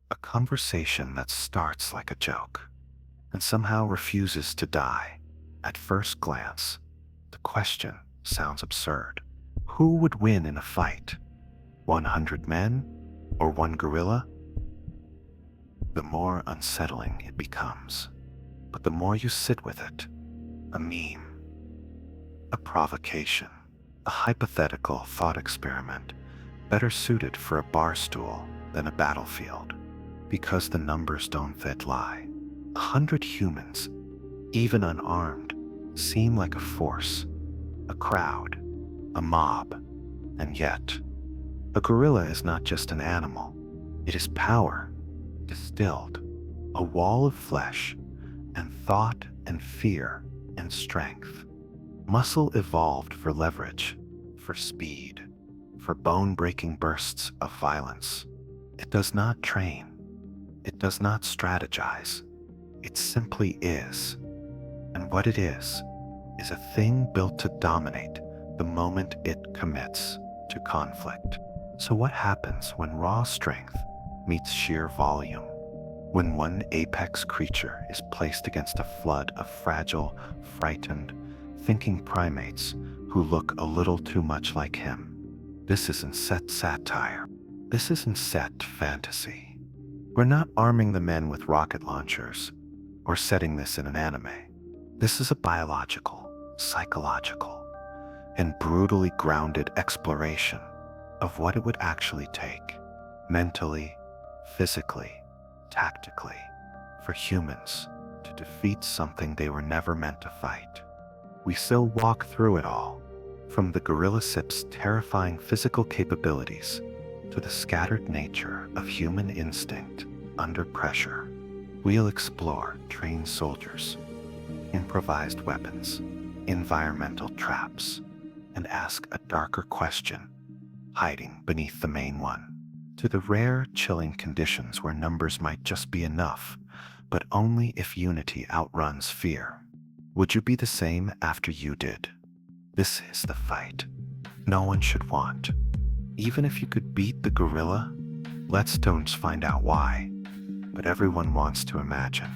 A conversation that starts like a joke and somehow refuses to die. At first glance, the question sounds absurd. Who would win in a fight? 100 men or one gorilla? The more unsettling it becomes, but the more you sit with it. A meme, a provocation, a hypothetical thought experiment better suited for a bar stool than a battlefield, because the numbers don't fit lie. 100 humans, even unarmed, seem like a force, a crowd, a mob, and yet, a gorilla is not just an animal. It is power, distilled, a wall of flesh, and thought and fear and strength. Muscle evolved for leverage, for speed, for bone-breaking bursts of violence. It does not train. It does not strategize. It simply is. And what it is a thing built to dominate the moment it commits to conflict. So what happens when raw strength meets sheer volume? When one apex creature is placed against a flood of fragile, frightened, thinking primates who look a little too much like him? This isn't set satire. This isn't set fantasy. We're not arming the men with rocket launchers or setting this in an anime. This is a biological, psychological, and brutally grounded exploration of what it would actually take, mentally, physically, tactically, for humans to defeat something they were never meant to fight. We still walk through it all, from the gorilla sip's terrifying physical capabilities to the scattered nature of human instinct under pressure. We'll explore trained soldiers, improvised weapons, environmental traps, and ask a darker question hiding beneath the main one. To the rare, chilling conditions where numbers might just be enough, but only if unity outruns fear. Would you be the same after you did? This is the fight no one should want. Even if you could beat the gorilla, let's don't find out why. But everyone wants to imagine.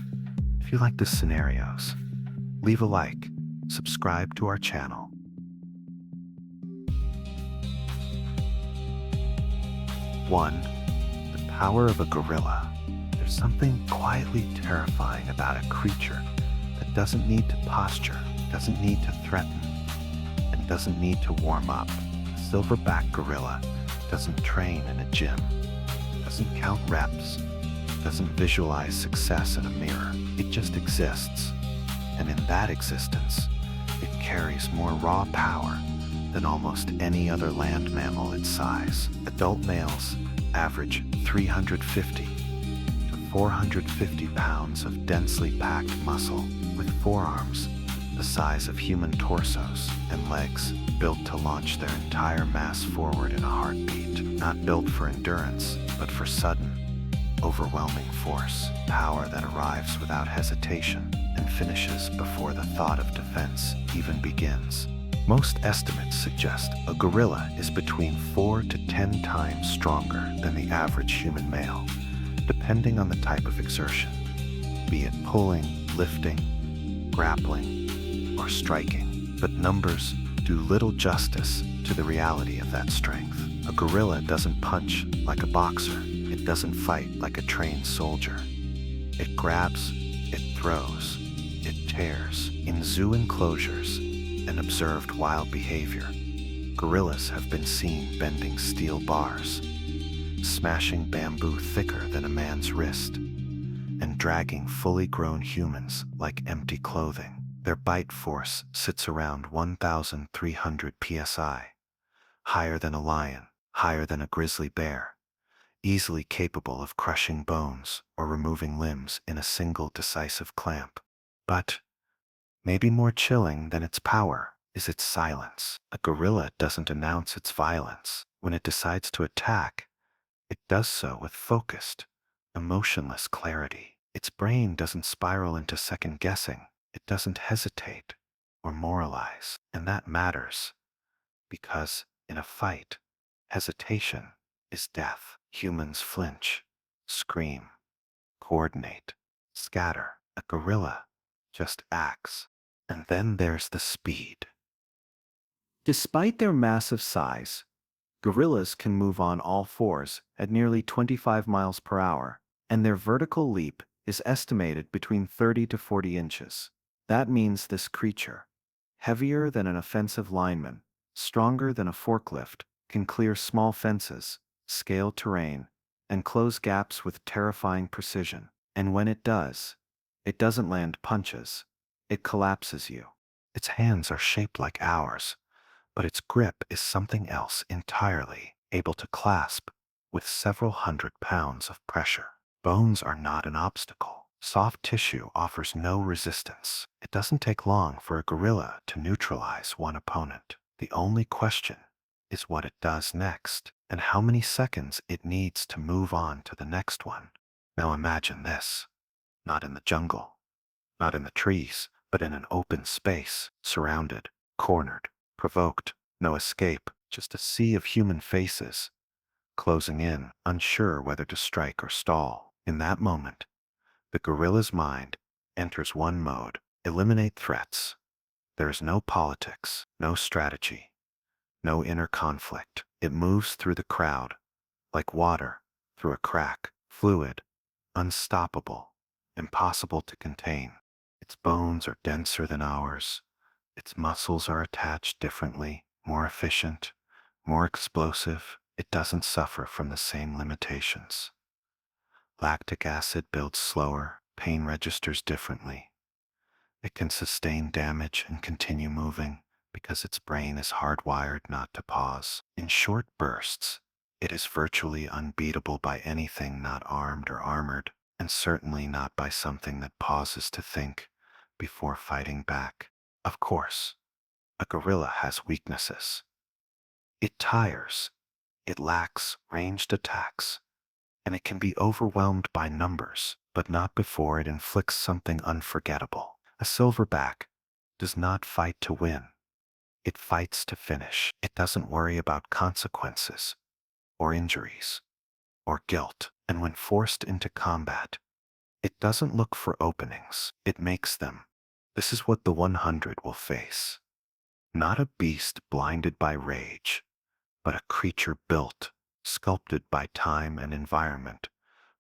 If you like the scenarios, leave a like, subscribe to our channel. 1. The power of a gorilla. There's something quietly terrifying about a creature that doesn't need to posture, doesn't need to threaten, and doesn't need to warm up. A silverback gorilla doesn't train in a gym, doesn't count reps, doesn't visualize success in a mirror. It just exists. And in that existence, it carries more raw power than almost any other land mammal its size. Adult males average 350 to 450 pounds of densely packed muscle, with forearms the size of human torsos and legs built to launch their entire mass forward in a heartbeat. Not built for endurance, but for sudden, overwhelming force, power that arrives without hesitation and finishes before the thought of defense even begins. Most estimates suggest a gorilla is between 4 to 10 times stronger than the average human male, depending on the type of exertion, be it pulling, lifting, grappling, or striking. But numbers do little justice to the reality of that strength. A gorilla doesn't punch like a boxer. It doesn't fight like a trained soldier. It grabs, it throws, it tears. In zoo enclosures and observed wild behavior, gorillas have been seen bending steel bars, smashing bamboo thicker than a man's wrist, and dragging fully grown humans like empty clothing. Their bite force sits around 1,300 psi, higher than a lion, higher than a grizzly bear, easily capable of crushing bones or removing limbs in a single decisive clamp. But maybe more chilling than its power is its silence. A gorilla doesn't announce its violence. When it decides to attack, it does so with focused, emotionless clarity. Its brain doesn't spiral into second guessing. It doesn't hesitate or moralize. And that matters, because in a fight, hesitation is death. Humans flinch, scream, coordinate, scatter. A gorilla just acts. And then there's the speed. Despite their massive size, gorillas can move on all fours at nearly 25 miles per hour, and their vertical leap is estimated between 30 to 40 inches. That means this creature, heavier than an offensive lineman, stronger than a forklift, can clear small fences, scale terrain, and close gaps with terrifying precision. And when it doesn't land punches, it collapses you. Its hands are shaped like ours, but its grip is something else entirely, able to clasp with several hundred pounds of pressure. Bones are not an obstacle. Soft tissue offers no resistance. It doesn't take long for a gorilla to neutralize one opponent. The only question is what it does next and how many seconds it needs to move on to the next one. Now imagine this, not in the jungle, not in the trees, but in an open space, surrounded, cornered, provoked, no escape, just a sea of human faces, closing in, unsure whether to strike or stall. In that moment, the gorilla's mind enters one mode: eliminate threats. There is no politics, no strategy, no inner conflict. It moves through the crowd, like water through a crack, fluid, unstoppable, impossible to contain. Its bones are denser than ours. Its muscles are attached differently, more efficient, more explosive. It doesn't suffer from the same limitations. Lactic acid builds slower, pain registers differently. It can sustain damage and continue moving because its brain is hardwired not to pause. In short bursts, it is virtually unbeatable by anything not armed or armored, and certainly not by something that pauses to think before fighting back. Of course, a gorilla has weaknesses. It tires, it lacks ranged attacks, and it can be overwhelmed by numbers, but not before it inflicts something unforgettable. A silverback does not fight to win. It fights to finish. It doesn't worry about consequences, or injuries, or guilt. And when forced into combat, it doesn't look for openings. It makes them. This is what the 100 will face. Not a beast blinded by rage, but a creature built, sculpted by time and environment,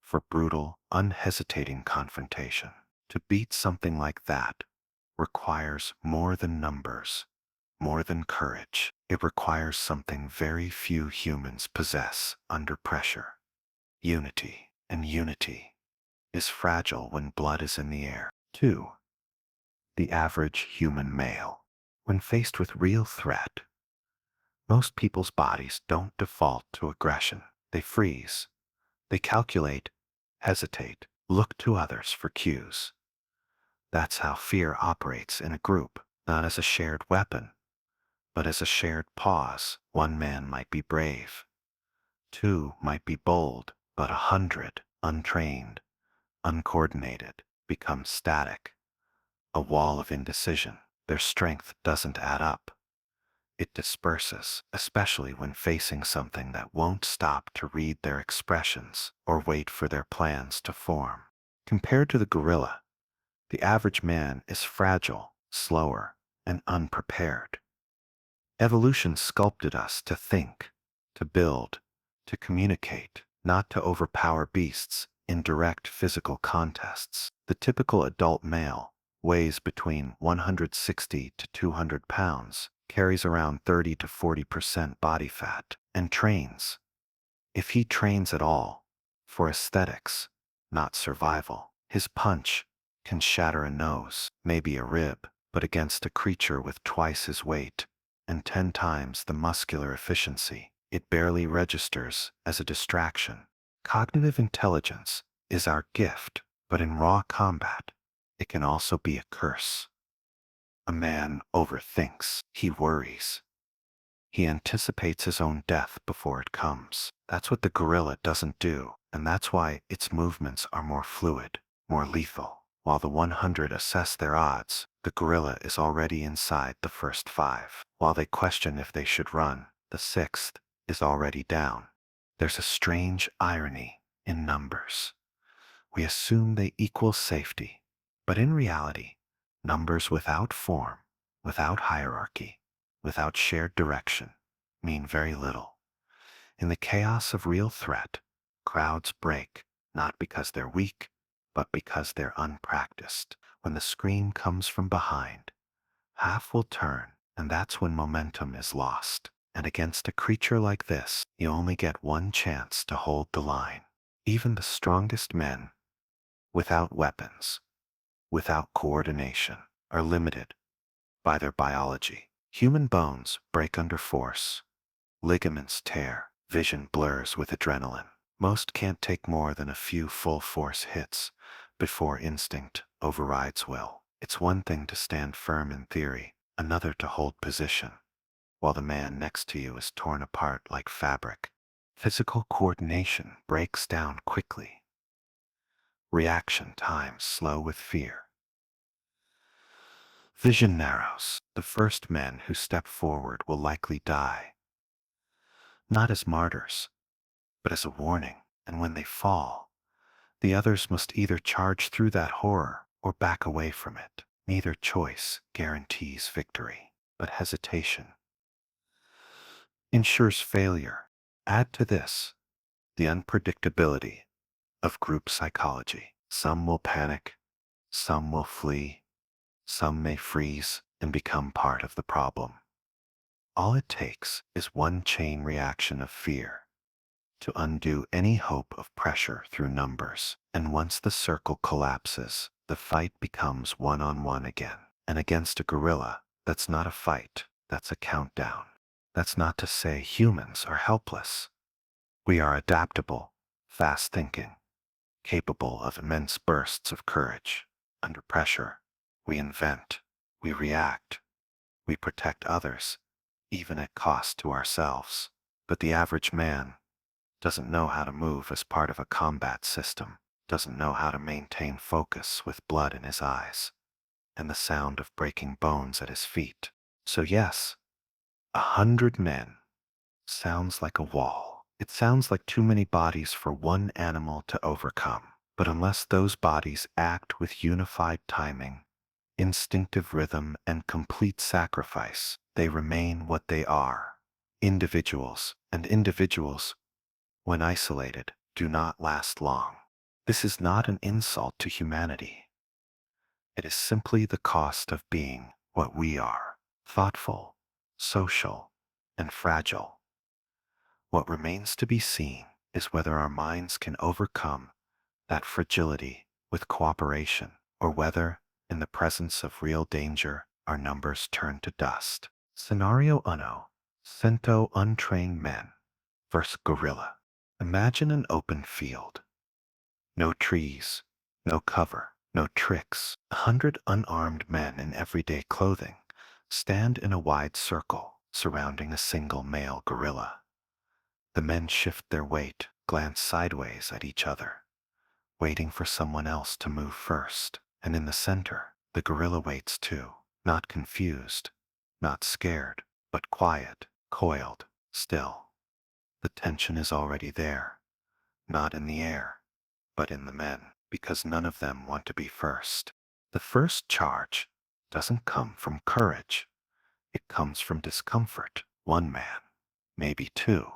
for brutal, unhesitating confrontation. To beat something like that requires more than numbers, more than courage. It requires something very few humans possess under pressure: unity. And unity is fragile when blood is in the air. 2. The average human male. When faced with real threat, most people's bodies don't default to aggression. They freeze. They calculate, hesitate, look to others for cues. That's how fear operates in a group, not as a shared weapon, but as a shared pause. One man might be brave, two might be bold, but 100, untrained, uncoordinated, become static, a wall of indecision. Their strength doesn't add up. It disperses, especially when facing something that won't stop to read their expressions or wait for their plans to form. Compared to the gorilla, the average man is fragile, slower, and unprepared. Evolution sculpted us to think, to build, to communicate, not to overpower beasts in direct physical contests. The typical adult male weighs between 160 to 200 pounds, carries around 30 to 40% body fat, and trains, if he trains at all, for aesthetics, not survival. His punch can shatter a nose, maybe a rib, but against a creature with twice his weight and 10 times the muscular efficiency, it barely registers as a distraction. Cognitive intelligence is our gift, but in raw combat, it can also be a curse. A man overthinks. He worries. He anticipates his own death before it comes. That's what the gorilla doesn't do, and that's why its movements are more fluid, more lethal. While the 100 assess their odds, the gorilla is already inside the first 5. While they question if they should run, the 6th is already down. There's a strange irony in numbers. We assume they equal safety, but in reality, numbers without form, without hierarchy, without shared direction, mean very little. In the chaos of real threat, crowds break, not because they're weak, but because they're unpracticed. When the scream comes from behind, half will turn, and that's when momentum is lost. And against a creature like this, you only get one chance to hold the line. Even the strongest men, without weapons, without coordination, are limited by their biology. Human bones break under force, ligaments tear, vision blurs with adrenaline. Most can't take more than a few full force hits before instinct overrides will. It's one thing to stand firm in theory, another to hold position, while the man next to you is torn apart like fabric. Physical coordination breaks down quickly. Reaction times slow with fear. Vision narrows. The first men who step forward will likely die, not as martyrs, but as a warning. And when they fall, the others must either charge through that horror or back away from it. Neither choice guarantees victory, but hesitation ensures failure. Add to this the unpredictability of group psychology. Some will panic, some will flee, some may freeze and become part of the problem. All it takes is one chain reaction of fear to undo any hope of pressure through numbers. And once the circle collapses, the fight becomes one-on-one again. And against a gorilla, that's not a fight, that's a countdown. That's not to say humans are helpless. We are adaptable, fast-thinking, capable of immense bursts of courage. Under pressure, we invent, we react, we protect others, even at cost to ourselves. But the average man doesn't know how to move as part of a combat system, doesn't know how to maintain focus with blood in his eyes and the sound of breaking bones at his feet. So yes, 100 men sounds like a wall. It sounds like too many bodies for one animal to overcome. But unless those bodies act with unified timing, instinctive rhythm, and complete sacrifice, they remain what they are. Individuals, and individuals, when isolated, do not last long. This is not an insult to humanity. It is simply the cost of being what we are: thoughtful, social, and fragile. What remains to be seen is whether our minds can overcome that fragility with cooperation, or whether, in the presence of real danger, our numbers turn to dust. Scenario uno: Cento untrained men versus gorilla. Imagine an open field. No trees, no cover, no tricks. 100 unarmed men in everyday clothing stand in a wide circle surrounding a single male gorilla. The men shift their weight, glance sideways at each other, waiting for someone else to move first. And in the center, the gorilla waits too, not confused, not scared, but quiet, coiled, still. The tension is already there, not in the air, but in the men, because none of them want to be first. The first charge doesn't come from courage. It comes from discomfort. One man, maybe two,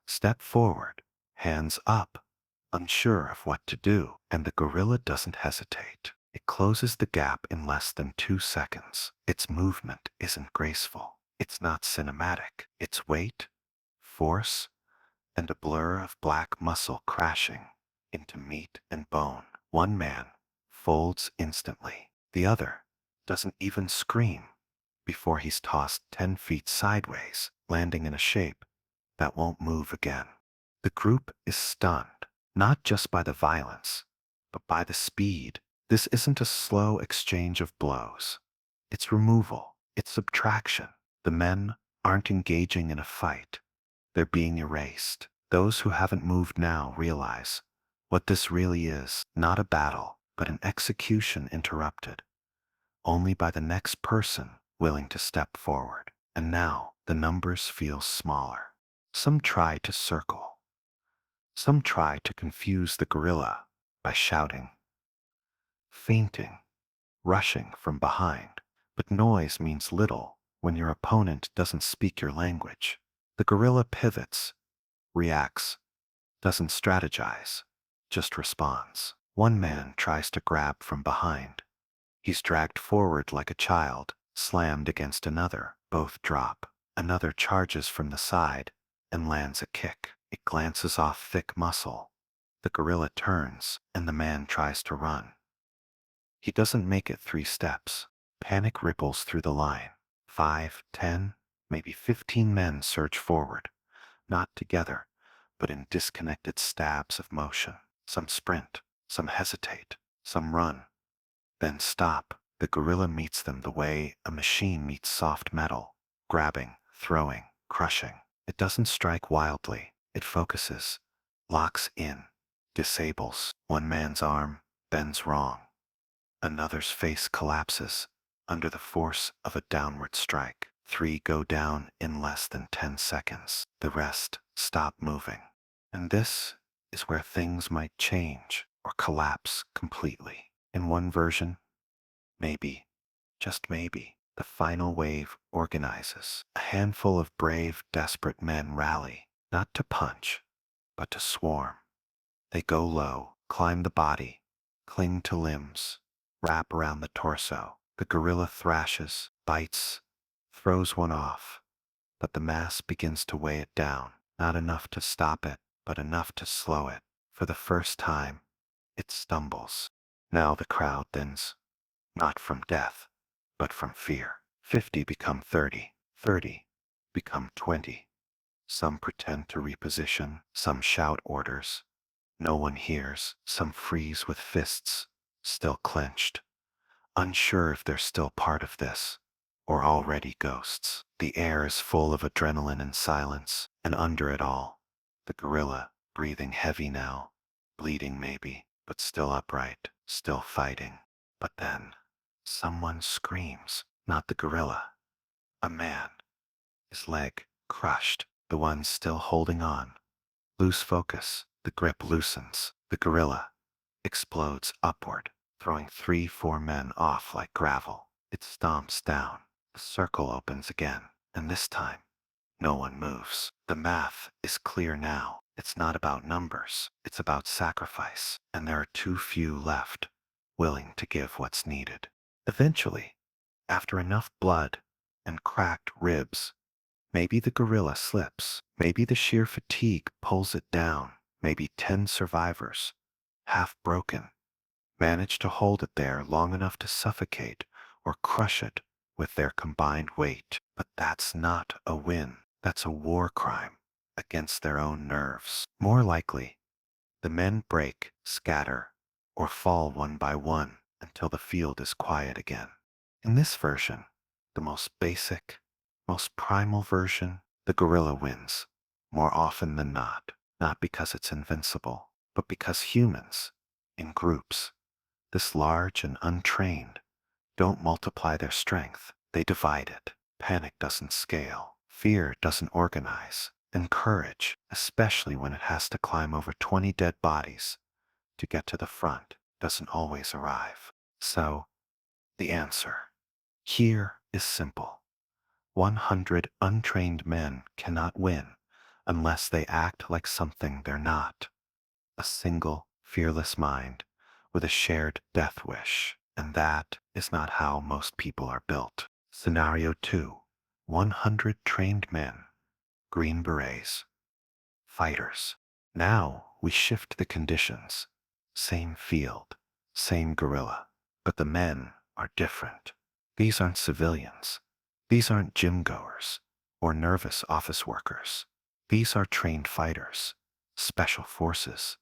step forward, hands up, unsure of what to do, and the gorilla doesn't hesitate. It closes the gap in less than 2 seconds. Its movement isn't graceful. It's not cinematic. It's weight, force, and a blur of black muscle crashing into meat and bone. One man folds instantly. The other doesn't even scream before he's tossed 10 feet sideways, landing in a shape that won't move again. The group is stunned, not just by the violence, but by the speed. This isn't a slow exchange of blows. It's removal. It's subtraction. The men aren't engaging in a fight. They're being erased. Those who haven't moved now realize what this really is: not a battle, but an execution interrupted only by the next person willing to step forward. And now the numbers feel smaller. Some try to circle, Some try to confuse the gorilla by shouting, feinting, rushing from behind. But noise means little when your opponent doesn't speak your language. The gorilla pivots, reacts, doesn't strategize, just responds. One man tries to grab from behind. He's dragged forward like a child, slammed against another. Both drop. Another charges from the side and lands a kick. It glances off thick muscle. The gorilla turns, and the man tries to run. He doesn't make it 3 steps. Panic ripples through the line. 5, 10, maybe 15 men surge forward, not together, but in disconnected stabs of motion. Some sprint, some hesitate, some run, then stop. The gorilla meets them the way a machine meets soft metal, grabbing, throwing, crushing. It doesn't strike wildly. It focuses, locks in, disables. One man's arm bends wrong. Another's face collapses under the force of a downward strike. 3 go down in less than 10 seconds. The rest stop moving. And this is where things might change or collapse completely. In one version, maybe, just maybe, the final wave organizes. A handful of brave, desperate men rally, not to punch, but to swarm. They go low, climb the body, cling to limbs, wrap around the torso. The gorilla thrashes, bites, throws one off, but the mass begins to weigh it down. Not enough to stop it, but enough to slow it. For the first time, it stumbles. Now the crowd thins, not from death, but from fear. 50 become 30, 30 become 20. Some pretend to reposition, some shout orders. No one hears. Some freeze with fists still clenched, unsure if they're still part of this or already ghosts. The air is full of adrenaline and silence, and under it all, the gorilla, breathing heavy now, bleeding maybe, but still upright, still fighting. But then, someone screams. Not the gorilla. A man. His leg crushed. The one still holding on. Lose focus. The grip loosens. The gorilla explodes upward, throwing 3, 4 men off like gravel. It stomps down. The circle opens again, and this time, no one moves. The math is clear now. It's not about numbers. It's about sacrifice, and there are too few left, willing to give what's needed. Eventually, after enough blood and cracked ribs, maybe the gorilla slips. Maybe the sheer fatigue pulls it down. Maybe 10 survivors, half broken, manage to hold it there long enough to suffocate or crush it with their combined weight. But that's not a win. That's a war crime against their own nerves. More likely, the men break, scatter, or fall one by one until the field is quiet again. In this version, the most basic, most primal version, the gorilla wins, more often than not. Not because it's invincible, but because humans, in groups, this large and untrained, don't multiply their strength, they divide it. Panic doesn't scale, fear doesn't organize, and courage, especially when it has to climb over 20 dead bodies to get to the front, doesn't always arrive. So, the answer here is simple. 100 untrained men cannot win unless they act like something they're not. A single, fearless mind with a shared death wish. And that is not how most people are built. Scenario 2. 100 trained men, green berets, fighters. Now we shift the conditions. Same field, same gorilla, but the men are different. These aren't civilians. These aren't gym goers or nervous office workers. These are trained fighters, special forces,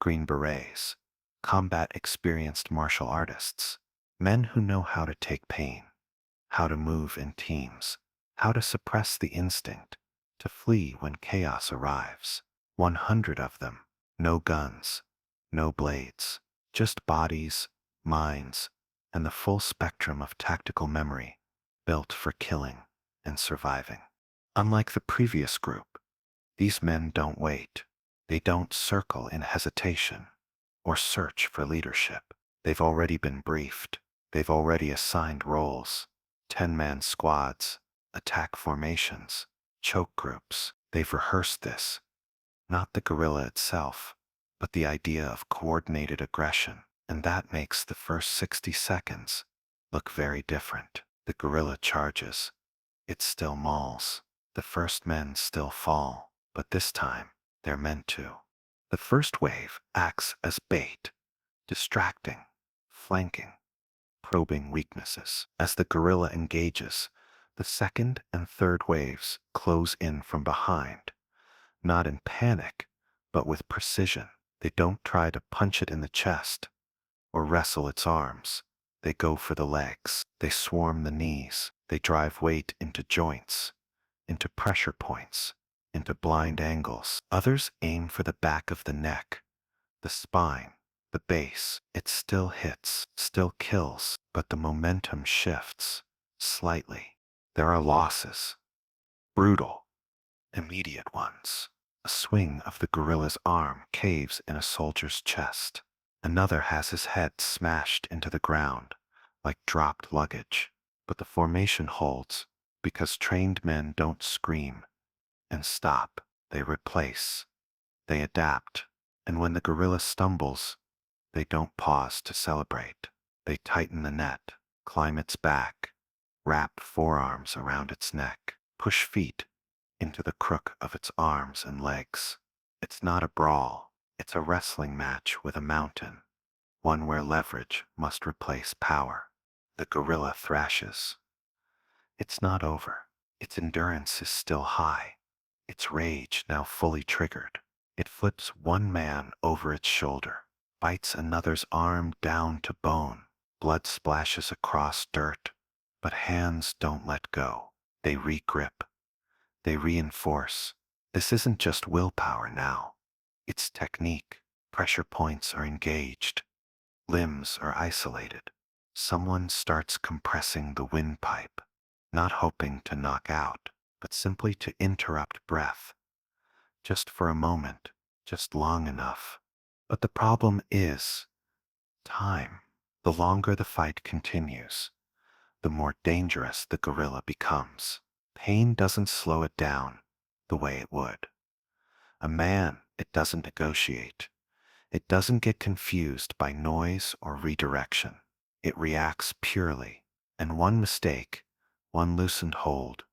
green berets, combat experienced martial artists, men who know how to take pain, how to move in teams, how to suppress the instinct, to flee when chaos arrives. 100 of them, no guns, no blades, just bodies, minds, and the full spectrum of tactical memory, built for killing and surviving. Unlike the previous group, these men don't wait. They don't circle in hesitation or search for leadership. They've already been briefed. They've already assigned roles: 10-man squads, attack formations, choke groups. They've rehearsed this, not the gorilla itself, but the idea of coordinated aggression. And that makes the first 60 seconds look very different. The gorilla charges. It still mauls. The first men still fall, but this time they're meant to. The first wave acts as bait, distracting, flanking, probing weaknesses. As the gorilla engages, the second and third waves close in from behind, not in panic, but with precision. They don't try to punch it in the chest or wrestle its arms. They go for the legs. They swarm the knees. They drive weight into joints, into pressure points, into blind angles. Others aim for the back of the neck, the spine, the base. It still hits, still kills, but the momentum shifts slightly. There are losses, brutal, immediate ones. A swing of the gorilla's arm caves in a soldier's chest. Another has his head smashed into the ground, like dropped luggage. But the formation holds because trained men don't scream and stop. They replace. They adapt. And when the gorilla stumbles, they don't pause to celebrate. They tighten the net, climb its back, wrap forearms around its neck, push feet into the crook of its arms and legs. It's not a brawl. It's a wrestling match with a mountain, one where leverage must replace power. The gorilla thrashes. It's not over. Its endurance is still high. Its rage now fully triggered. It flips one man over its shoulder, bites another's arm down to bone. Blood splashes across dirt, but hands don't let go. They re-grip. They reinforce. This isn't just willpower now. It's technique. Pressure points are engaged. Limbs are isolated. Someone starts compressing the windpipe, not hoping to knock out, but simply to interrupt breath, just for a moment, just long enough. But the problem is time. The longer the fight continues, the more dangerous the gorilla becomes. Pain doesn't slow it down the way it would. A man, it doesn't negotiate. It doesn't get confused by noise or redirection. It reacts purely, and one mistake, one loosened hold,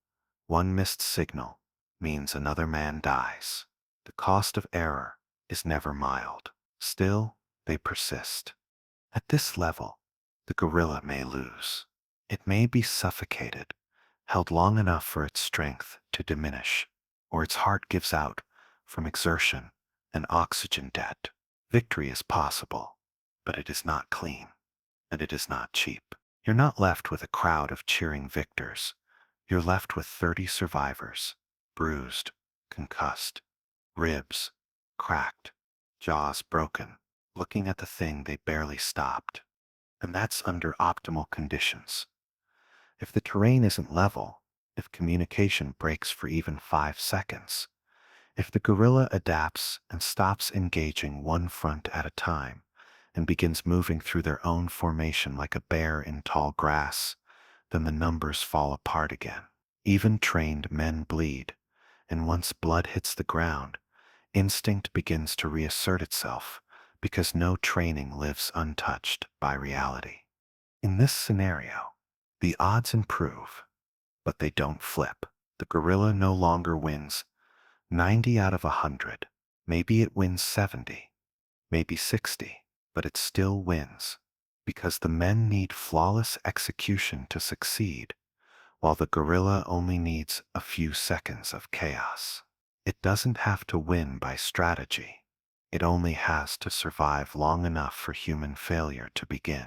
one missed signal means another man dies. The cost of error is never mild. Still, they persist. At this level, the gorilla may lose. It may be suffocated, held long enough for its strength to diminish, or its heart gives out from exertion and oxygen debt. Victory is possible, but it is not clean, and it is not cheap. You're not left with a crowd of cheering victors. You're left with 30 survivors, bruised, concussed, ribs cracked, jaws broken, looking at the thing they barely stopped. And that's under optimal conditions. If the terrain isn't level, if communication breaks for even 5 seconds, if the gorilla adapts and stops engaging one front at a time and begins moving through their own formation like a bear in tall grass, then the numbers fall apart again. Even trained men bleed, and once blood hits the ground, instinct begins to reassert itself because no training lives untouched by reality. In this scenario, the odds improve, but they don't flip. The gorilla no longer wins 90 out of 100. Maybe it wins 70, maybe 60, but it still wins because the men need flawless execution to succeed, while the gorilla only needs a few seconds of chaos. It doesn't have to win by strategy. It only has to survive long enough for human failure to begin.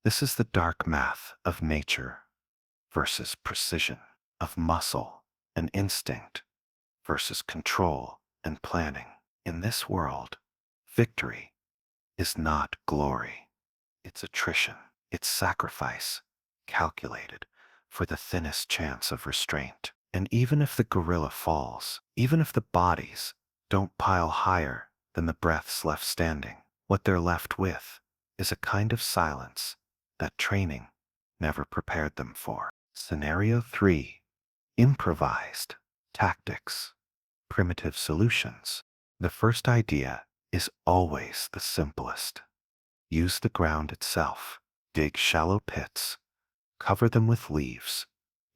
This is the dark math of nature versus precision, of muscle and instinct versus control and planning. In this world, victory is not glory. It's attrition. It's sacrifice, calculated for the thinnest chance of restraint. And even if the gorilla falls, even if the bodies don't pile higher than the breaths left standing. What they're left with is a kind of silence that training never prepared them for. Scenario 3. Improvised tactics, primitive solutions. The first idea is always the simplest. Use the ground itself. Dig shallow pits, cover them with leaves,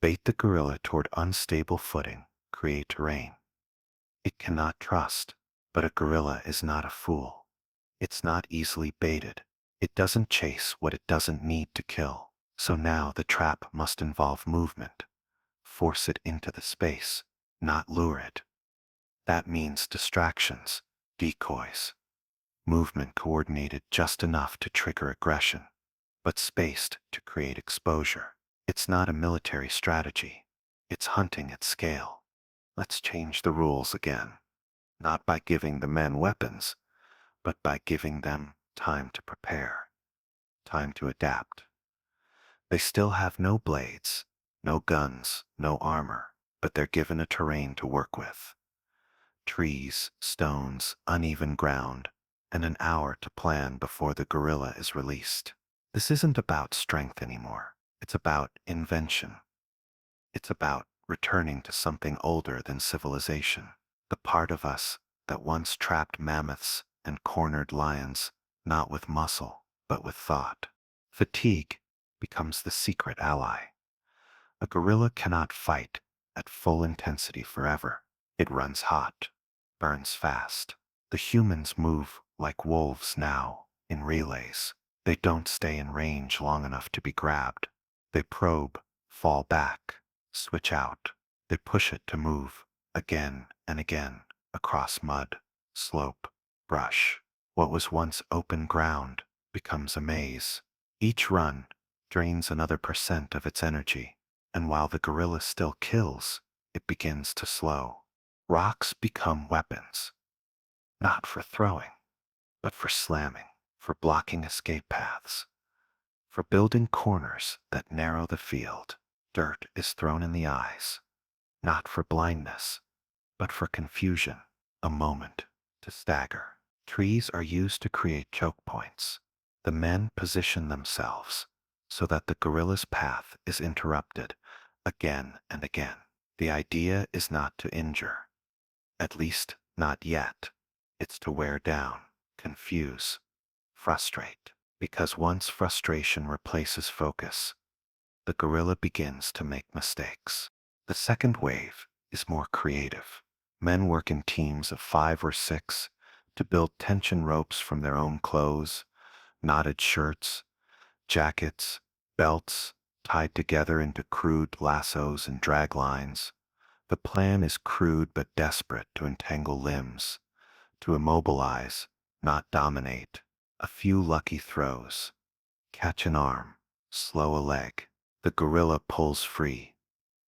bait the gorilla toward unstable footing, create terrain it cannot trust. But a gorilla is not a fool. It's not easily baited. It doesn't chase what it doesn't need to kill. So now the trap must involve movement. Force it into the space, not lure it. That means distractions, decoys, movement coordinated just enough to trigger aggression, but spaced to create exposure. It's not a military strategy. It's hunting at scale. Let's change the rules again. Not by giving the men weapons, but by giving them time to prepare, time to adapt. They still have no blades, no guns, no armor, but they're given a terrain to work with. Trees, stones, uneven ground, and an hour to plan before the gorilla is released. This isn't about strength anymore. It's about invention. It's about returning to something older than civilization. The part of us that once trapped mammoths and cornered lions, not with muscle, but with thought. Fatigue becomes the secret ally. A gorilla cannot fight at full intensity forever. It runs hot, burns fast. The humans move like wolves now, in relays. They don't stay in range long enough to be grabbed. They probe, fall back, switch out. They push it to move, again and again, across mud, slope, brush. What was once open ground becomes a maze. Each run drains another percent of its energy, and while the gorilla still kills, it begins to slow. Rocks become weapons, not for throwing, but for slamming, for blocking escape paths, for building corners that narrow the field. Dirt is thrown in the eyes, not for blindness, but for confusion, a moment to stagger. Trees are used to create choke points. The men position themselves so that the gorilla's path is interrupted again and again. The idea is not to injure, at least not yet. It's to wear down, confuse, frustrate. Because once frustration replaces focus, the gorilla begins to make mistakes. The second wave is more creative. Men work in teams of 5 or 6 to build tension ropes from their own clothes, knotted shirts, jackets, belts, tied together into crude lassos and drag lines. The plan is crude but desperate to entangle limbs, to immobilize, not dominate. A few lucky throws. Catch an arm, slow a leg. The gorilla pulls free,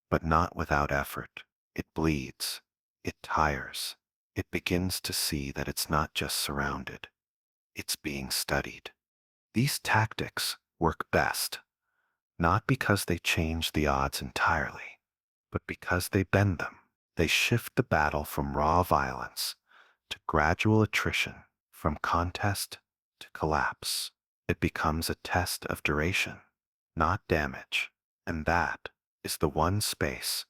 but not without effort. It bleeds. It tires. It begins to see that it's not just surrounded. It's being studied. These tactics work best, not because they change the odds entirely, but because they bend them. They shift the battle from raw violence to gradual attrition, from contest to collapse. It becomes a test of duration, not damage. And that is the one space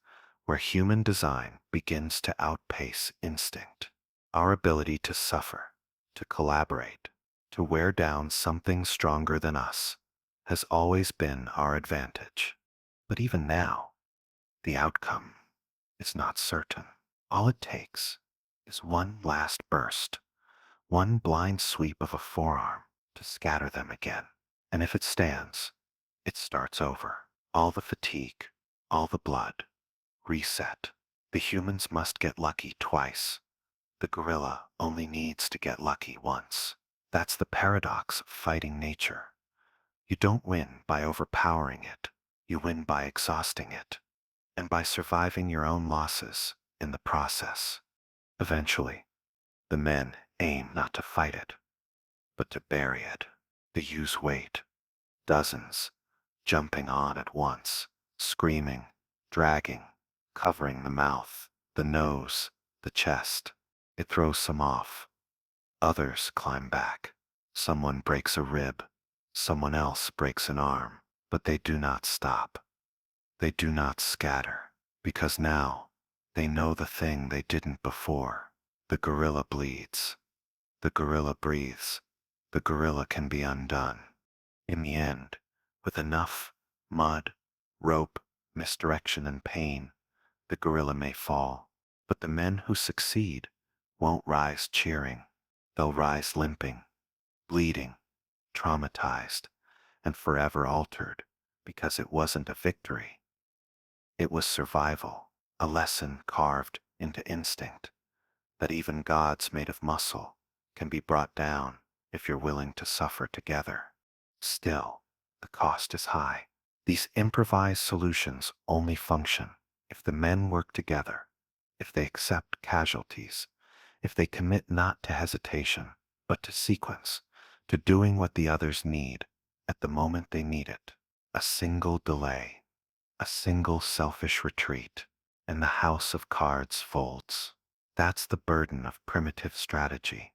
where human design begins to outpace instinct. Our ability to suffer, to collaborate, to wear down something stronger than us has always been our advantage. But even now, the outcome is not certain. All it takes is one last burst, one blind sweep of a forearm to scatter them again. And if it stands, it starts over. All the fatigue, all the blood, reset. The humans must get lucky twice. The gorilla only needs to get lucky once. That's the paradox of fighting nature. You don't win by overpowering it. You win by exhausting it, and by surviving your own losses in the process. Eventually, the men aim not to fight it, but to bury it. They use weight, dozens, jumping on at once, screaming, dragging, covering the mouth, the nose, the chest. It throws some off. Others climb back. Someone breaks a rib. Someone else breaks an arm. But they do not stop. They do not scatter. Because now they know the thing they didn't before. The gorilla bleeds. The gorilla breathes. The gorilla can be undone. In the end, with enough mud, rope, misdirection, and pain, the gorilla may fall. But the men who succeed won't rise cheering. They'll rise limping, bleeding, traumatized, and forever altered, because it wasn't a victory. It was survival, a lesson carved into instinct, that even gods made of muscle can be brought down if you're willing to suffer together. Still, the cost is high. These improvised solutions only function if the men work together, if they accept casualties, if they commit not to hesitation, but to sequence, to doing what the others need at the moment they need it. A single delay, a single selfish retreat, and the house of cards folds. That's the burden of primitive strategy.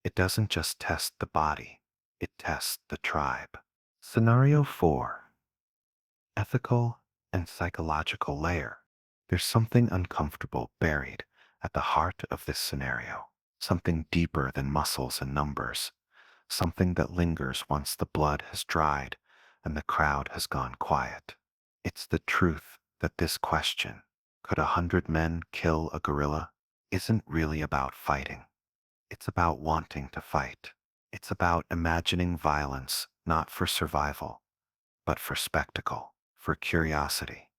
It doesn't just test the body, it tests the tribe. Scenario 4. Ethical and psychological layer. There's something uncomfortable buried at the heart of this scenario, something deeper than muscles and numbers, something that lingers once the blood has dried and the crowd has gone quiet. It's the truth that this question, could 100 men kill a gorilla, isn't really about fighting. It's about wanting to fight. It's about imagining violence not for survival, but for spectacle, for curiosity,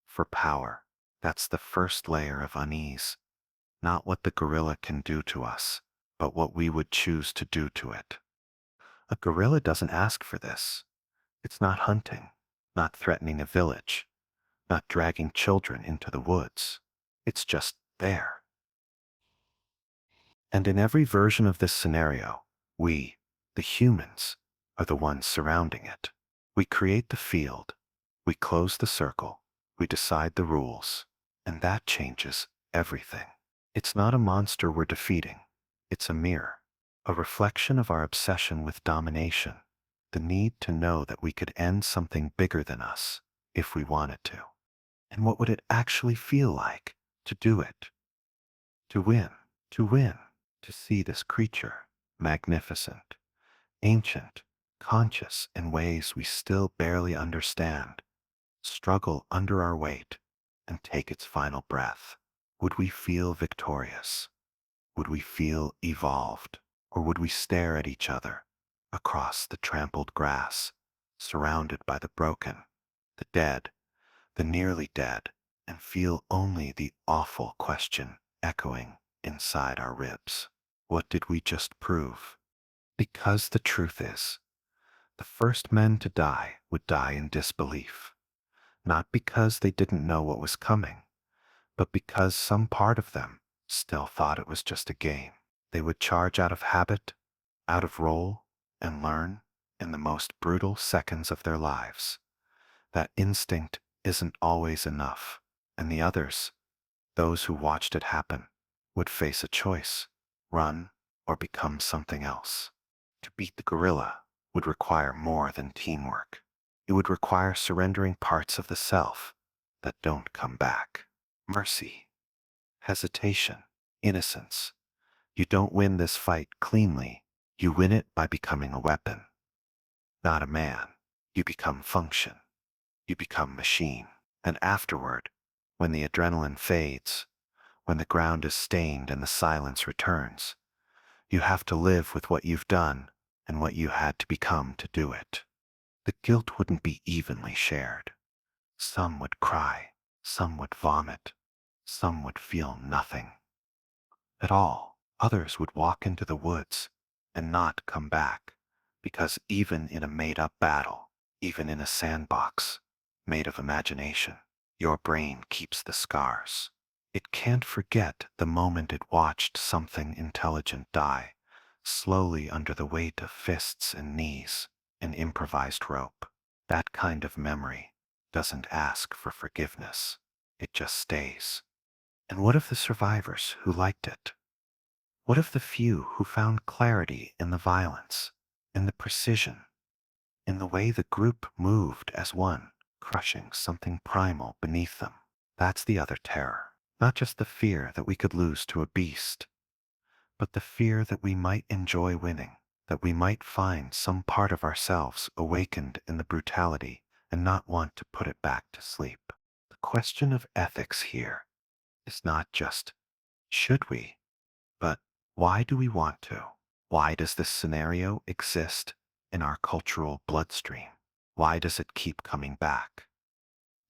for power. That's the first layer of unease. Not what the gorilla can do to us, but what we would choose to do to it. A gorilla doesn't ask for this. It's not hunting, not threatening a village, not dragging children into the woods. It's just there. And in every version of this scenario, we, the humans, are the ones surrounding it. We create the field, we close the circle, we decide the rules, and that changes everything. It's not a monster we're defeating, it's a mirror, a reflection of our obsession with domination, the need to know that we could end something bigger than us if we wanted to. And what would it actually feel like to do it? To win, to win, to see this creature, magnificent, ancient, conscious in ways we still barely understand, struggle under our weight, and take its final breath. Would we feel victorious? Would we feel evolved? Or would we stare at each other across the trampled grass, surrounded by the broken, the dead, the nearly dead, and feel only the awful question echoing inside our ribs? What did we just prove? Because the truth is, the first men to die would die in disbelief, not because they didn't know what was coming, but because some part of them still thought it was just a game. They would charge out of habit, out of role, and learn in the most brutal seconds of their lives that instinct isn't always enough, and the others, those who watched it happen, would face a choice: run or become something else. To beat the gorilla would require more than teamwork. It would require surrendering parts of the self that don't come back. Mercy, hesitation, innocence. You don't win this fight cleanly. You win it by becoming a weapon, not a man. You become function. You become machine. And afterward, when the adrenaline fades, when the ground is stained and the silence returns, you have to live with what you've done and what you had to become to do it. The guilt wouldn't be evenly shared. Some would cry, some would vomit, some would feel nothing at all. Others would walk into the woods and not come back, because even in a made-up battle, even in a sandbox made of imagination, your brain keeps the scars. It can't forget the moment it watched something intelligent die, slowly under the weight of fists and knees and improvised rope. That kind of memory doesn't ask for forgiveness. It just stays. And what of the survivors who liked it? What of the few who found clarity in the violence, in the precision, in the way the group moved as one, crushing something primal beneath them? That's the other terror. Not just the fear that we could lose to a beast, but the fear that we might enjoy winning, that we might find some part of ourselves awakened in the brutality and not want to put it back to sleep. The question of ethics here is not just should we, but why do we want to? Why does this scenario exist in our cultural bloodstream? Why does it keep coming back?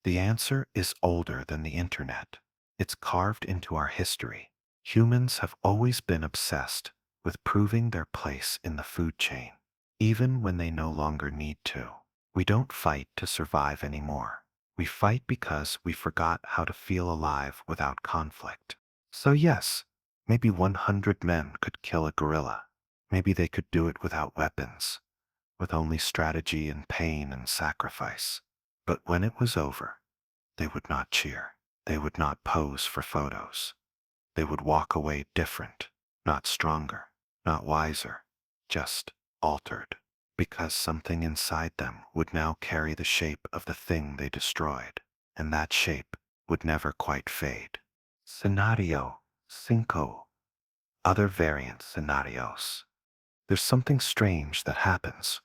The answer is older than the internet. It's carved into our history. Humans have always been obsessed with proving their place in the food chain, even when they no longer need to. We don't fight to survive anymore. We fight because we forgot how to feel alive without conflict. So yes, maybe 100 men could kill a gorilla. Maybe they could do it without weapons, with only strategy and pain and sacrifice. But when it was over, they would not cheer. They would not pose for photos. They would walk away different, not stronger, not wiser, just altered, because something inside them would now carry the shape of the thing they destroyed, and that shape would never quite fade. Scenario cinco. Other variant scenarios. There's something strange that happens.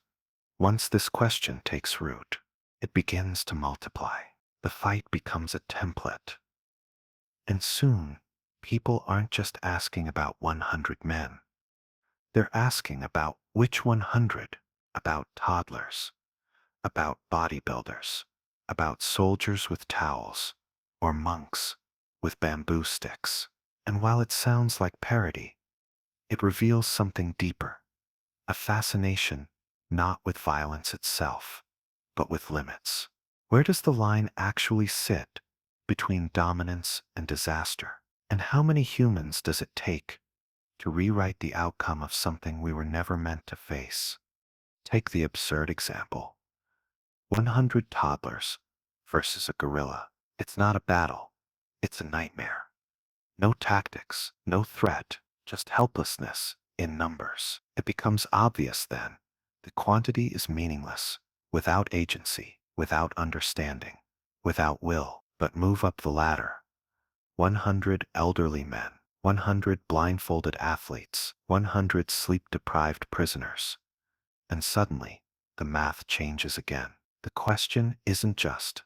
Once this question takes root, it begins to multiply. The fight becomes a template. And soon, people aren't just asking about 100 men. They're asking about which 100, about toddlers, about bodybuilders, about soldiers with towels, or monks with bamboo sticks. And while it sounds like parody, it reveals something deeper, a fascination not with violence itself, but with limits. Where does the line actually sit between dominance and disaster? And how many humans does it take to rewrite the outcome of something we were never meant to face? Take the absurd example: 100 toddlers versus a gorilla. It's not a battle, it's a nightmare. No tactics, no threat, just helplessness in numbers. It becomes obvious then the quantity is meaningless, without agency, without understanding, without will. But move up the ladder: 100 elderly men, 100 blindfolded athletes, 100 sleep-deprived prisoners. And suddenly, the math changes again. The question isn't just,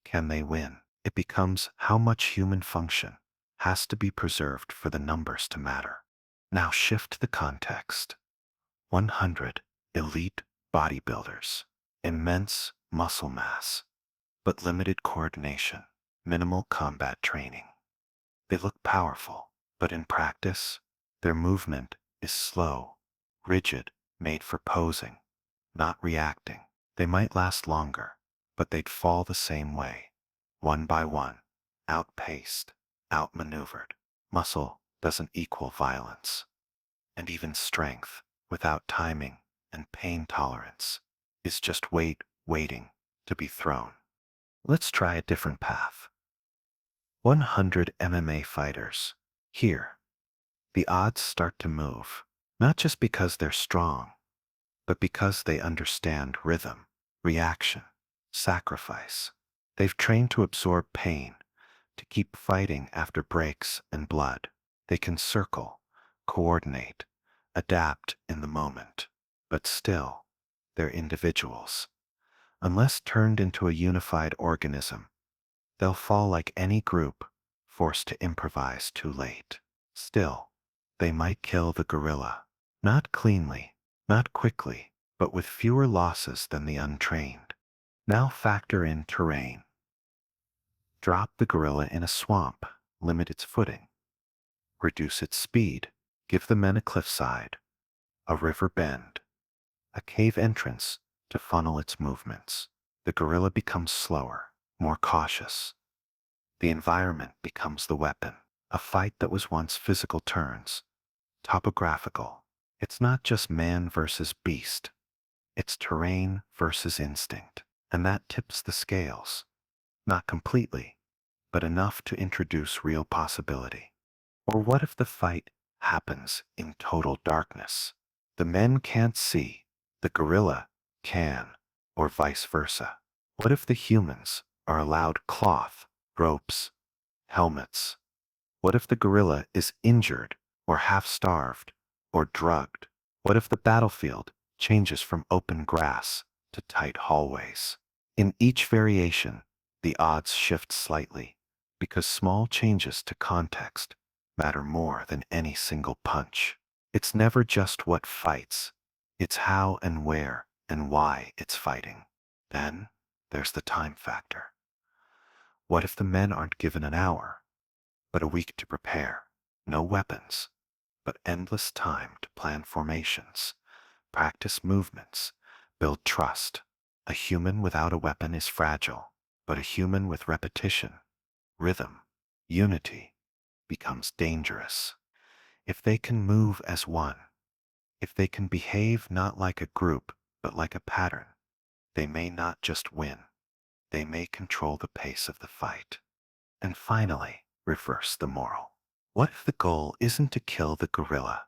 can they win? It becomes how much human function has to be preserved for the numbers to matter. Now shift the context. 100 elite bodybuilders, immense muscle mass, but limited coordination, minimal combat training. They look powerful, but in practice, their movement is slow, rigid, made for posing, not reacting. They might last longer, but they'd fall the same way, one by one, outpaced, outmaneuvered. Muscle doesn't equal violence, and even strength, without timing and pain tolerance, is just weight waiting to be thrown. Let's try a different path. 100 MMA fighters. Here, the odds start to move, not just because they're strong, but because they understand rhythm, reaction, sacrifice. They've trained to absorb pain, to keep fighting after breaks and blood. They can circle, coordinate, adapt in the moment. But still, they're individuals. Unless turned into a unified organism, they'll fall like any group, forced to improvise too late. Still, they might kill the gorilla. Not cleanly, not quickly, but with fewer losses than the untrained. Now factor in terrain. Drop the gorilla in a swamp, limit its footing, reduce its speed, give the men a cliffside, a river bend, a cave entrance to funnel its movements. The gorilla becomes slower, more cautious. The environment becomes the weapon. A fight that was once physical turns topographical. It's not just man versus beast, it's terrain versus instinct. And that tips the scales. Not completely, but enough to introduce real possibility. Or what if the fight happens in total darkness. The men can't see, the gorilla can, or vice versa. What if the humans are allowed cloth, ropes, helmets? What if the gorilla is injured, or half-starved, or drugged? What if the battlefield changes from open grass to tight hallways? In each variation, the odds shift slightly, because small changes to context matter more than any single punch. It's never just what fights, it's how and where and why it's fighting. Then, there's the time factor. What if the men aren't given an hour, but a week to prepare? No weapons, but endless time to plan formations, practice movements, build trust. A human without a weapon is fragile, but a human with repetition, rhythm, unity becomes dangerous. If they can move as one, if they can behave not like a group, but like a pattern, they may not just win, they may control the pace of the fight. And finally, reverse the moral. What if the goal isn't to kill the gorilla,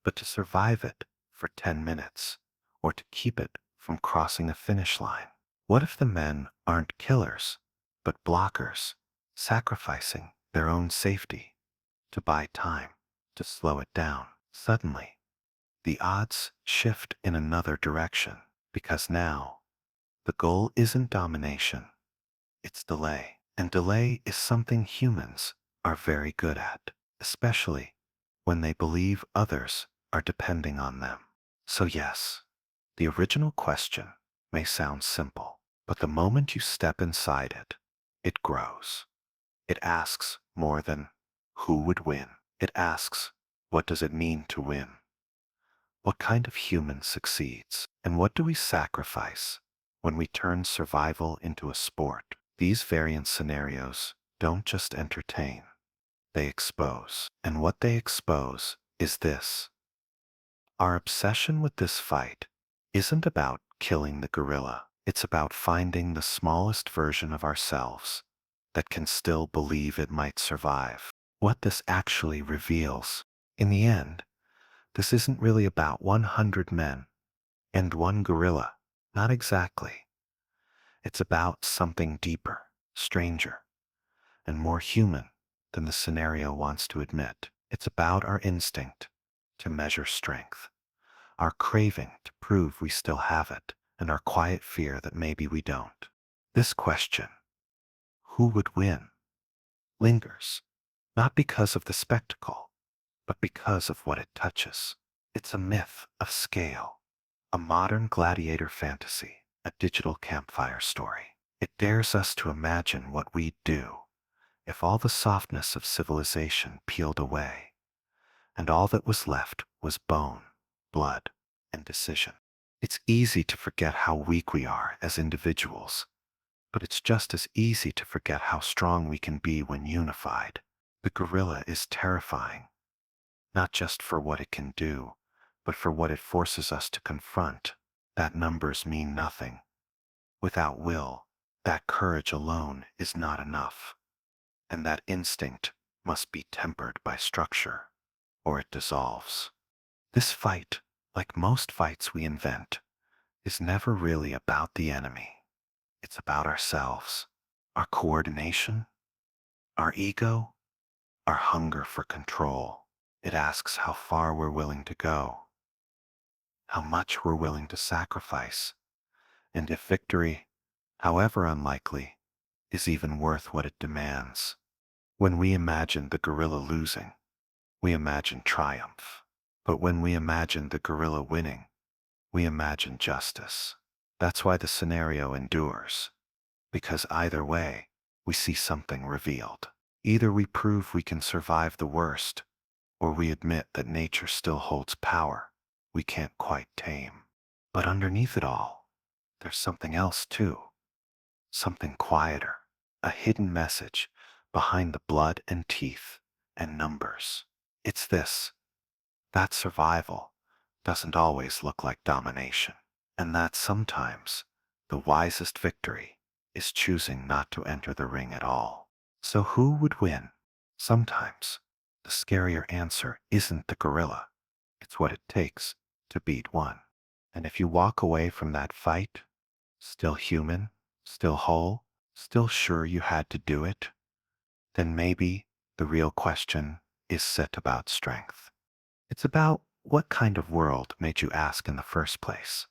but to survive it for 10 minutes, or to keep it from crossing a finish line? What if the men aren't killers, but blockers, sacrificing their own safety to buy time, to slow it down? Suddenly, the odds shift in another direction, because now the goal isn't domination, it's delay. And delay is something humans are very good at, especially when they believe others are depending on them. So yes, the original question may sound simple, but the moment you step inside it, it grows. It asks more than who would win. It asks, what does it mean to win? What kind of human succeeds? And what do we sacrifice when we turn survival into a sport? These variant scenarios don't just entertain, they expose. And what they expose is this. Our obsession with this fight isn't about killing the gorilla. It's about finding the smallest version of ourselves that can still believe it might survive. What this actually reveals, in the end, this isn't really about 100 men and one gorilla. Not exactly. It's about something deeper, stranger, and more human than the scenario wants to admit. It's about our instinct to measure strength, our craving to prove we still have it, and our quiet fear that maybe we don't. This question, who would win, lingers, not because of the spectacle, but because of what it touches. It's a myth of scale, a modern gladiator fantasy, a digital campfire story. It dares us to imagine what we'd do if all the softness of civilization peeled away, and all that was left was bone, blood, and decision. It's easy to forget how weak we are as individuals, but it's just as easy to forget how strong we can be when unified. The gorilla is terrifying, not just for what it can do, but for what it forces us to confront. That numbers mean nothing. Without will, that courage alone is not enough. And that instinct must be tempered by structure, or it dissolves. This fight, like most fights we invent, is never really about the enemy. It's about ourselves, our coordination, our ego, our hunger for control. It asks how far we're willing to go, how much we're willing to sacrifice, and if victory, however unlikely, is even worth what it demands. When we imagine the gorilla losing, we imagine triumph. But when we imagine the gorilla winning, we imagine justice. That's why the scenario endures, because either way, we see something revealed. Either we prove we can survive the worst, or we admit that nature still holds power we can't quite tame. But underneath it all, there's something else too, something quieter, a hidden message behind the blood and teeth and numbers. It's this, that survival doesn't always look like domination, and that sometimes the wisest victory is choosing not to enter the ring at all. So who would win? Sometimes the scarier answer isn't the gorilla. It's what it takes to beat one. And if you walk away from that fight, still human, still whole, still sure you had to do it, then maybe the real question isn't about strength. It's about what kind of world made you ask in the first place.